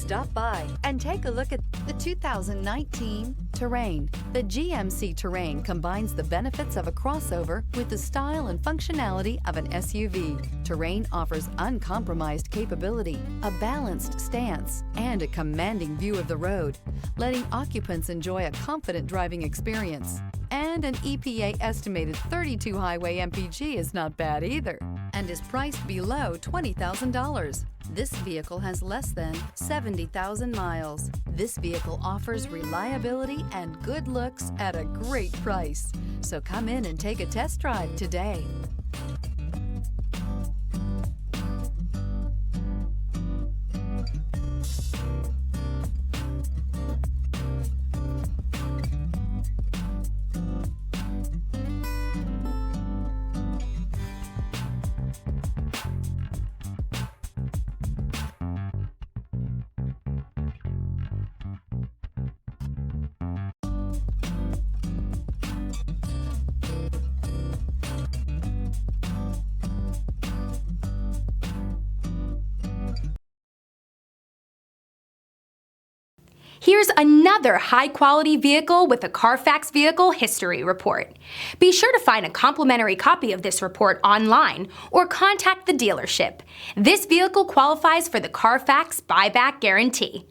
Stop by and take a look at the 2019 Terrain. The GMC Terrain combines the benefits of a crossover with the style and functionality of an SUV. Terrain offers uncompromised capability, a balanced stance, and a commanding view of the road, letting occupants enjoy a confident driving experience. And an EPA estimated 32 highway MPG is not bad either, and is priced below $20,000. This vehicle has less than 70,000 miles. This vehicle offers reliability and good looks at a great price. So come in and take a test drive today. Here's another high-quality vehicle with a Carfax Vehicle History Report. Be sure to find a complimentary copy of this report online or contact the dealership. This vehicle qualifies for the Carfax Buyback Guarantee.